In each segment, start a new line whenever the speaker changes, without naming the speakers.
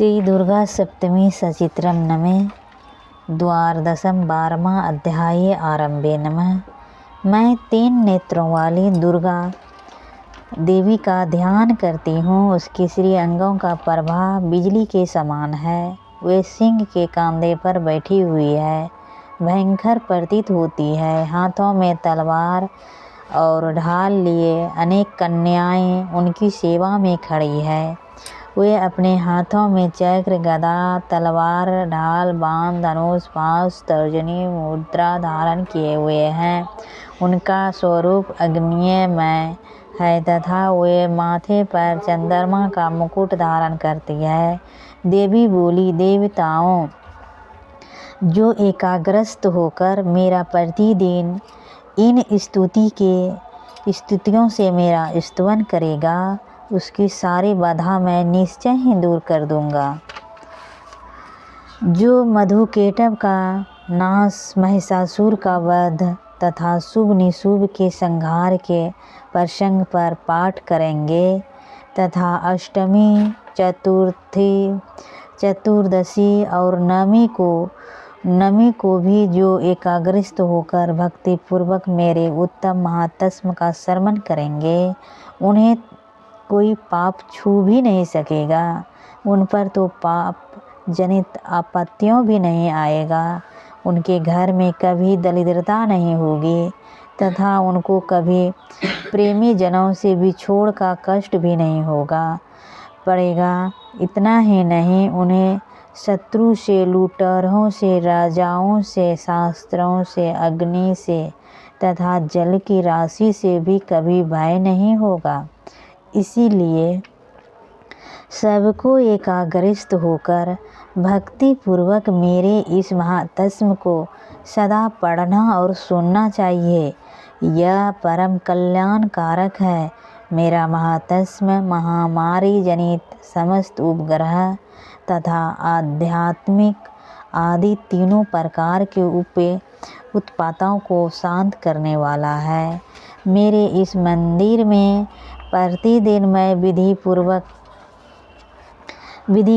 श्री दुर्गा सप्तमी सचित्रम नमः। द्वादशम 12वां अध्याय आरंभे नमः। मैं 3 नेत्रों वाली दुर्गा देवी का ध्यान करती हूँ। उसके श्री अंगों का प्रभाव बिजली के समान है। वे सिंह के कंधे पर बैठी हुई है, भयंकर प्रतीत होती है। हाथों में तलवार और ढाल लिए अनेक कन्याएं उनकी सेवा में खड़ी है। वे अपने हाथों में चक्र, गदा, तलवार, ढाल, बाण, धनुष, पाश, तर्जनी मुद्रा धारण किए हुए हैं। उनका स्वरूप अग्निमय है तथा वे माथे पर चंद्रमा का मुकुट धारण करती है। देवी बोली, देवताओं, जो एकाग्रस्त होकर मेरा प्रतिदिन इन स्तुतियों से मेरा स्तवन करेगा, उसकी सारी बाधा मैं निश्चय ही दूर कर दूंगा। जो मधुकेटव का नाश, महिषासुर का वध तथा शुभ निशुभ के संहार के प्रसंग पर पाठ करेंगे तथा अष्टमी, चतुर्दशी और नवमी को भी जो एकाग्रस्त होकर भक्ति पूर्वक मेरे उत्तम महात्म्य का श्रवण करेंगे, उन्हें कोई पाप छू भी नहीं सकेगा। उन पर तो पाप जनित आपत्तियों भी नहीं आएगा। उनके घर में कभी दरिद्रता नहीं होगी तथा उनको कभी प्रेमी जनों से बिछोड़ का कष्ट भी नहीं पड़ेगा। इतना ही नहीं, उन्हें शत्रु से, लूटरों से, राजाओं से, शास्त्रों से, अग्नि से तथा जल की राशि से भी कभी भय नहीं होगा। इसीलिए सबको एकाग्रस्त होकर भक्ति पूर्वक मेरे इस महात्म्य को सदा पढ़ना और सुनना चाहिए। यह परम कल्याणकारक है। मेरा महात्म्य महामारी जनित समस्त उपग्रह तथा आध्यात्मिक आदि तीनों प्रकार के उत्पातों को शांत करने वाला है। मेरे इस मंदिर में प्रतिदिन मैं विधि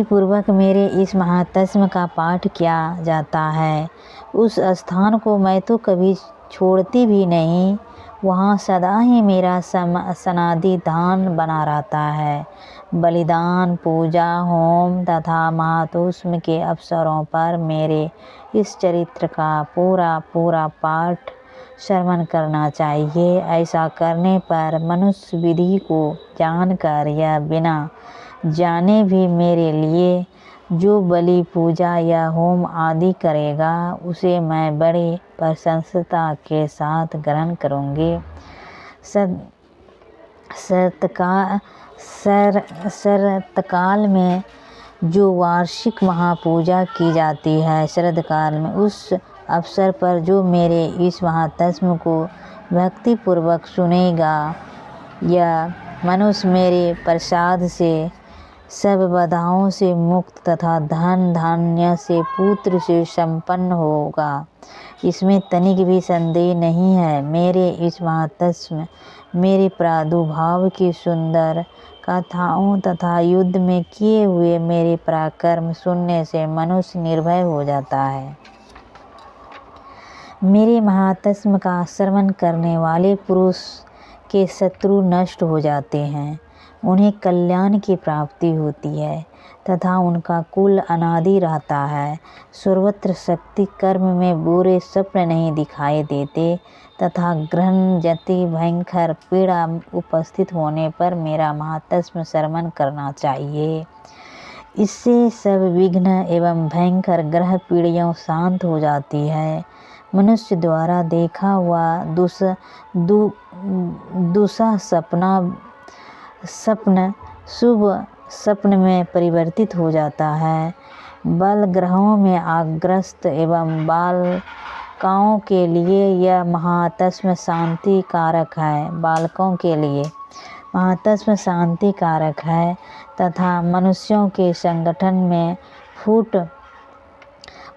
पूर्वक मेरे इस महात्म्य का पाठ किया जाता है। उस स्थान को मैं तो कभी छोड़ती भी नहीं। वहाँ सदा ही मेरा सनादि दान बना रहता है। बलिदान, पूजा, होम तथा महात्म्य के अवसरों पर मेरे इस चरित्र का पूरा पाठ श्रवण करना चाहिए। ऐसा करने पर मनुष्य विधि को जानकर या बिना जाने भी मेरे लिए जो बलि, पूजा या होम आदि करेगा, उसे मैं बड़ी प्रसन्नता के साथ ग्रहण करूँगी। शरतकाल में जो वार्षिक महापूजा की जाती है, शरदकाल में, उस अवसर पर जो मेरे इस महात्म्य को भक्ति पूर्वक सुनेगा, यह मनुष्य मेरे प्रसाद से सब बाधाओं से मुक्त तथा धन धान्य से, पुत्र से संपन्न होगा। इसमें तनिक भी संदेह नहीं है। मेरे इस महात्म्य, मेरे प्रादुर्भाव की सुंदर कथाओं तथा युद्ध में किए हुए मेरे पराक्रम सुनने से मनुष्य निर्भय हो जाता है। मेरे महात्म्य का श्रवण करने वाले पुरुष के शत्रु नष्ट हो जाते हैं, उन्हें कल्याण की प्राप्ति होती है तथा उनका कुल अनादि रहता है। सर्वत्र शक्ति कर्म में बुरे स्वप्न नहीं दिखाई देते तथा ग्रहण जति भयंकर पीड़ा उपस्थित होने पर मेरा महात्म्य श्रवण करना चाहिए। इससे सब विघ्न एवं भयंकर ग्रह पीड़ियों शांत हो जाती है। मनुष्य द्वारा देखा हुआ दूसरा सपना शुभ सपन में परिवर्तित हो जाता है। बल ग्रहों में आग्रस्त एवं बालकों के लिए यह महात्म्य शांति कारक है। बालकों के लिए महात्म्य शांति कारक है तथा मनुष्यों के संगठन में फूट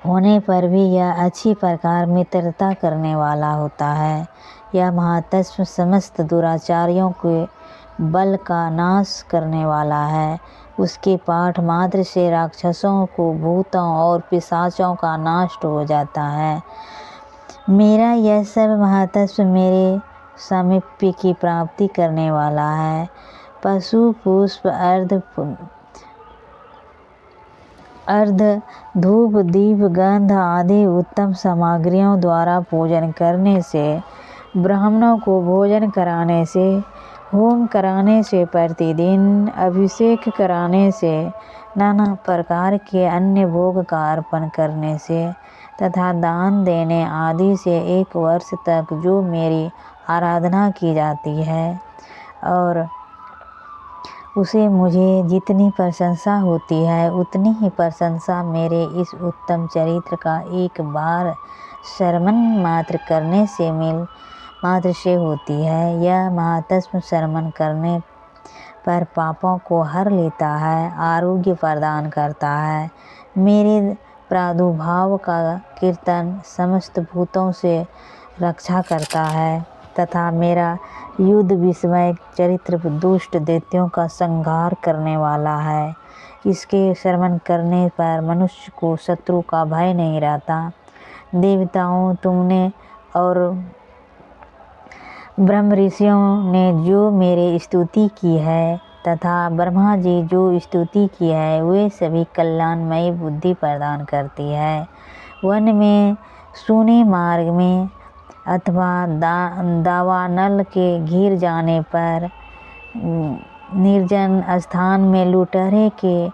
होने पर भी यह अच्छी प्रकार मित्रता करने वाला होता है। यह महात्म्य समस्त दुराचारियों के बल का नाश करने वाला है। उसके पाठ मात्र से राक्षसों को, भूतों और पिशाचों का नाश हो जाता है। मेरा यह सब महातत्व मेरे सामीप्य की प्राप्ति करने वाला है। पशु पुष्प अर्ध धूप दीप गंध आदि उत्तम सामग्रियों द्वारा पूजन करने से, ब्राह्मणों को भोजन कराने से, होम कराने से, प्रतिदिन अभिषेक कराने से, नाना प्रकार के अन्य भोग का अर्पण करने से तथा दान देने आदि से 1 वर्ष तक जो मेरी आराधना की जाती है और उसे मुझे जितनी प्रशंसा होती है उतनी ही प्रशंसा मेरे इस उत्तम चरित्र का एक बार श्रवण मात्र करने से होती है। यह महात्म्य श्रवण करने पर पापों को हर लेता है, आरोग्य प्रदान करता है, मेरे प्रादुर्भाव का कीर्तन समस्त भूतों से रक्षा करता है तथा मेरा युद्ध विस्मय चरित्र दुष्ट दैत्यों का संहार करने वाला है। इसके श्रवण करने पर मनुष्य को शत्रु का भय नहीं रहता। देवताओं, तुमने और ब्रह्म ऋषियों ने जो मेरी स्तुति की है तथा ब्रह्मा जी जो स्तुति की है, वे सभी कल्याणमयी बुद्धि प्रदान करती है। वन में, सूने मार्ग में अथवा दावानल के घिर जाने पर, निर्जन स्थान में लुटेरे के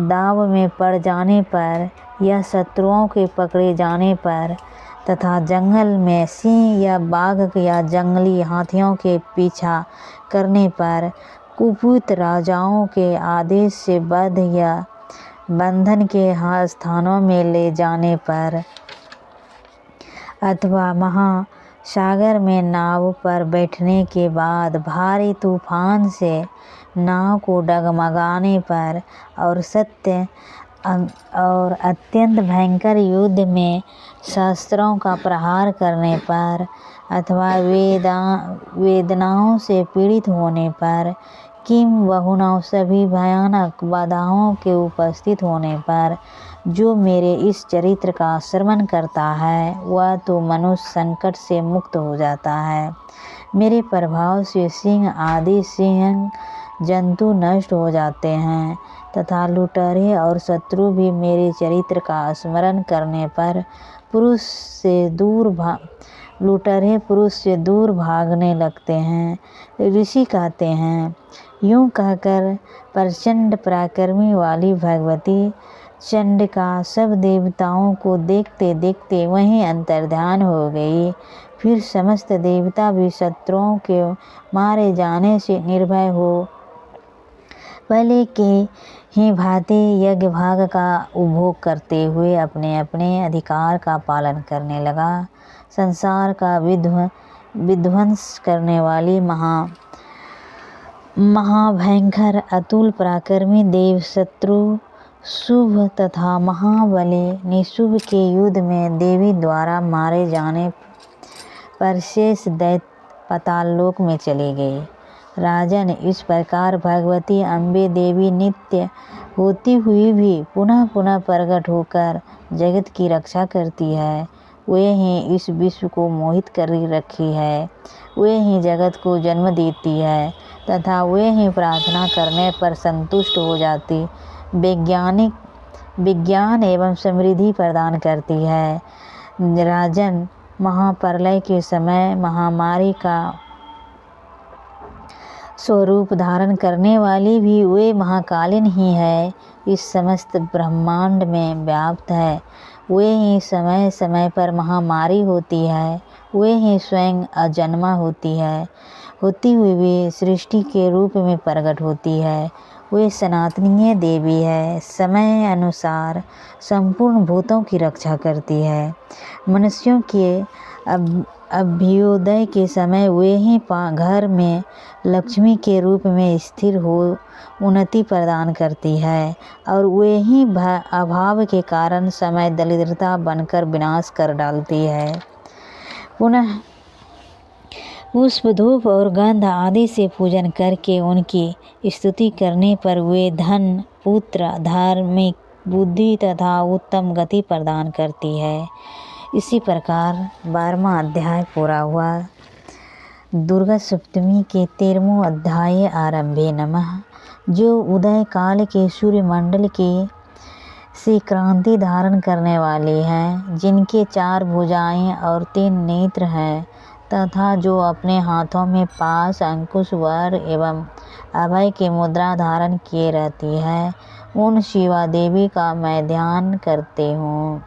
दाव में पड़ जाने पर या शत्रुओं के पकड़े जाने पर तथा जंगल में सिंह या बाघ या जंगली हाथियों के पीछा करने पर, कुपित राजाओं के आदेश से बद्ध या बंधन के स्थानों में ले जाने पर अथवा महासागर में नाव पर बैठने के बाद भारी तूफान से नाव को डगमगाने पर और अत्यंत भयंकर युद्ध में शस्त्रों का प्रहार करने पर अथवा वेदनाओं से पीड़ित होने पर, किम बहुना सभी भयानक बाधाओं के उपस्थित होने पर जो मेरे इस चरित्र का श्रवण करता है वह तो मनुष्य संकट से मुक्त हो जाता है। मेरे प्रभाव से सिंह आदि सिंह जंतु नष्ट हो जाते हैं तथा लुटेरे और शत्रु भी मेरे चरित्र का स्मरण करने पर लुटेरे पुरुष से दूर भागने लगते हैं। ऋषि कहते हैं, यूं कहकर प्रचंड पराक्रमी वाली भगवती चंडिका सब देवताओं को देखते देखते वहीं अंतर्ध्यान हो गई। फिर समस्त देवता भी शत्रुओं के मारे जाने से निर्भय हो पहले के ही भांति यज्ञ भाग का उपभोग करते हुए अपने अपने अधिकार का पालन करने लगा। संसार का विध्वंस करने वाली महाभयंकर अतुल पराक्रमी देव शत्रु शुभ तथा महाबली निशुभ के युद्ध में देवी द्वारा मारे जाने पर शेष दैत्य पाताल लोक में चले गए। राजन, इस प्रकार भगवती अम्बे देवी नित्य होती हुई भी पुनः पुनः प्रकट होकर जगत की रक्षा करती है। वे ही इस विश्व को मोहित कर रखी है, वे ही जगत को जन्म देती है तथा वे ही प्रार्थना करने पर संतुष्ट हो जाती विज्ञान एवं समृद्धि प्रदान करती है। राजन, महाप्रलय के समय महामारी का स्वरूप धारण करने वाली भी वे महाकालिन ही है, इस समस्त ब्रह्मांड में व्याप्त है। वे ही समय समय पर महामारी होती है, वे ही स्वयं अजन्मा होती हुई भी सृष्टि के रूप में प्रकट होती है। वे सनातनीय देवी है, समय अनुसार संपूर्ण भूतों की रक्षा करती है। मनुष्यों के अभ्युदय के समय वे ही घर में लक्ष्मी के रूप में स्थिर हो उन्नति प्रदान करती है और वे ही अभाव के कारण समय दरिद्रता बनकर विनाश कर डालती है। पुष्प धूप और गंध आदि से पूजन करके उनकी स्तुति करने पर वे धन, पुत्र, धार्मिक बुद्धि तथा उत्तम गति प्रदान करती है। इसी प्रकार 12वां अध्याय पूरा हुआ। दुर्गा सप्तमी के 13वां अध्याय आरंभे नमः। जो उदय काल के सूर्यमंडल के से क्रांति धारण करने वाली हैं, जिनके 4 भुजाएं और 3 नेत्र हैं तथा जो अपने हाथों में पाश, अंकुश, वर एवं अभय की मुद्रा धारण किए रहती है, उन शिवा देवी का मैं ध्यान करते हूँ।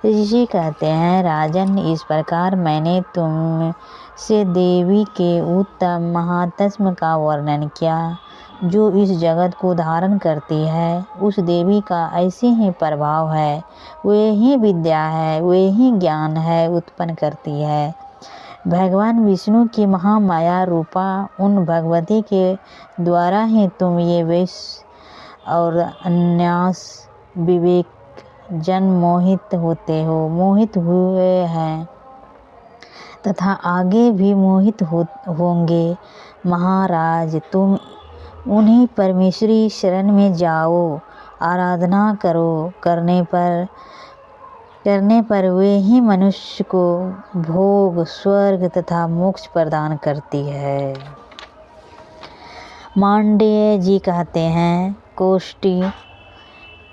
ऋषि कहते हैं, राजन, इस प्रकार मैंने तुमसे देवी के उत्तम महात्म्य का वर्णन किया। जो इस जगत को धारण करती है, उस देवी का ऐसे ही प्रभाव है। वे ही विद्या है, वे ही ज्ञान है उत्पन्न करती है। भगवान विष्णु की महामाया रूपा उन भगवती के द्वारा ही तुम ये वैश्य और अन्यास विवेक जन मोहित हुए हैं तथा आगे भी मोहित होंगे। महाराज, तुम उन्हीं परमेश्वरी शरण में जाओ, आराधना करो। करने पर वे ही मनुष्य को भोग, स्वर्ग तथा मोक्ष प्रदान करती है। मांडेय जी कहते हैं, कोष्टी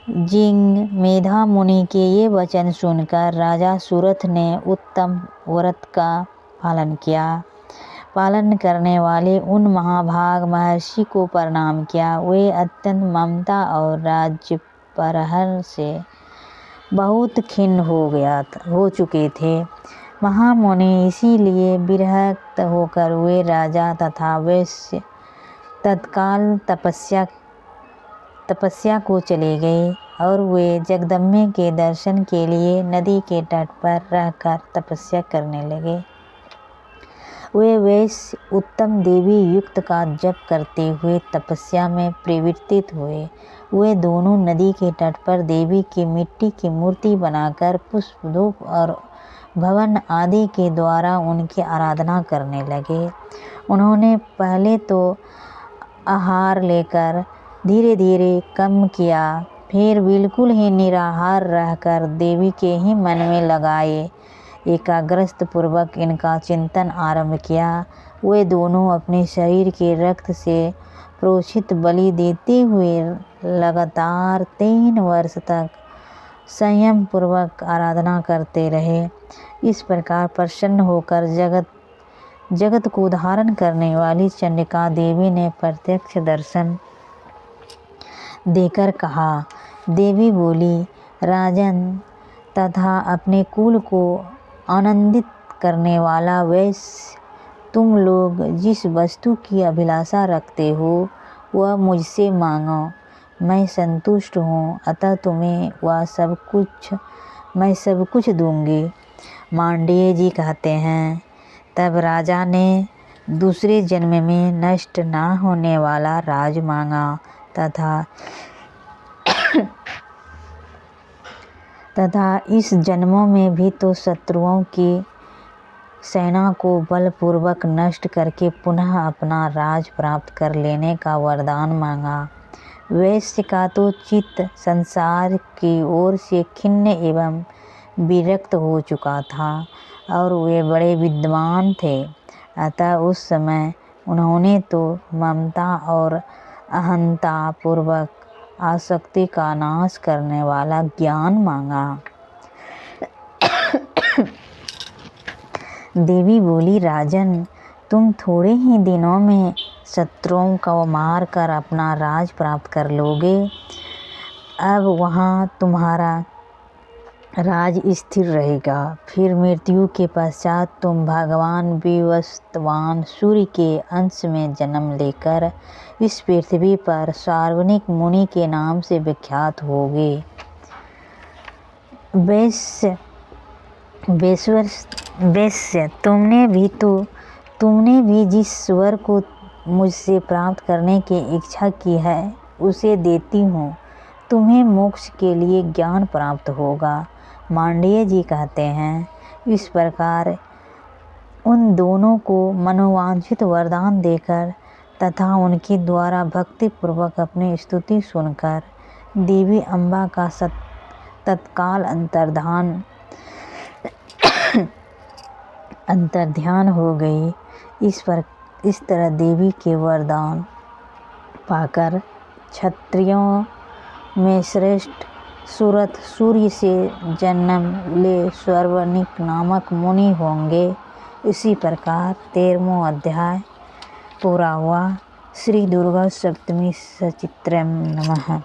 जिंग मेधा मुनि के ये वचन सुनकर राजा सुरथ ने उत्तम व्रत का पालन किया। पालन करने वाले उन महाभाग महर्षि को प्रणाम किया। वे अत्यंत ममता और राज्य परहर से बहुत खिन्न हो चुके थे। महामुनि इसीलिए विरक्त होकर वे राजा तथा वैश्य तत्काल तपस्या को चले गए और वे जगदम्बे के दर्शन के लिए नदी के तट पर रहकर तपस्या करने लगे। वे वैश्य उत्तम देवी युक्त का जप करते हुए तपस्या में प्रवर्तित हुए। वे दोनों नदी के तट पर देवी की मिट्टी की मूर्ति बनाकर पुष्प, धूप और भवन आदि के द्वारा उनकी आराधना करने लगे। उन्होंने पहले तो आहार लेकर धीरे धीरे कम किया, फिर बिल्कुल ही निराहार रहकर देवी के ही मन में लगाए एकाग्रता पूर्वक इनका चिंतन आरंभ किया। वे दोनों अपने शरीर के रक्त से प्रोक्षित बलि देते हुए लगातार 3 वर्ष तक संयम पूर्वक आराधना करते रहे। इस प्रकार प्रसन्न होकर जगत को धारण करने वाली चंडिका देवी ने प्रत्यक्ष दर्शन देकर कहा। देवी बोली, राजन तथा अपने कुल को आनंदित करने वाला वैश्य, तुम लोग जिस वस्तु की अभिलाषा रखते हो वह मुझसे मांगो, मैं संतुष्ट हूँ, अतः तुम्हें मैं सब कुछ दूंगी। मांडेय जी कहते हैं, तब राजा ने दूसरे जन्म में नष्ट ना होने वाला राज मांगा तथा इस जन्मों में भी तो शत्रुओं की सेना को बलपूर्वक नष्ट करके पुनः अपना राज प्राप्त कर लेने का वरदान मांगा। वैश्य का तो चित्त संसार की ओर से खिन्न एवं विरक्त हो चुका था और वे बड़े विद्वान थे, अतः उस समय उन्होंने तो ममता और अहंता पूर्वक आसक्ति का नाश करने वाला ज्ञान मांगा। देवी बोली, राजन, तुम थोड़े ही दिनों में शत्रुओं को मार कर अपना राज प्राप्त कर लोगे। अब वहाँ तुम्हारा राज स्थिर रहेगा। फिर मृत्यु के पश्चात तुम भगवान विवस्वान सूर्य के अंश में जन्म लेकर इस पृथ्वी पर सार्वजनिक मुनि के नाम से विख्यात होगे। वैश्य, तुमने भी जिस वर को मुझसे प्राप्त करने की इच्छा की है उसे देती हूँ। तुम्हें मोक्ष के लिए ज्ञान प्राप्त होगा। मांडेय जी कहते हैं, इस प्रकार उन दोनों को मनोवांछित वरदान देकर तथा उनके द्वारा भक्ति पूर्वक अपनी स्तुति सुनकर देवी अम्बा का तत्काल अंतर्ध्यान हो गई। इस तरह देवी के वरदान पाकर क्षत्रियों में श्रेष्ठ सूरत सूर्य से जन्म ले स्वर्वनिक नामक मुनि होंगे। इसी प्रकार 13वां अध्याय पूरा हुआ। श्री दुर्गा सप्तमी सचित्रम नमः।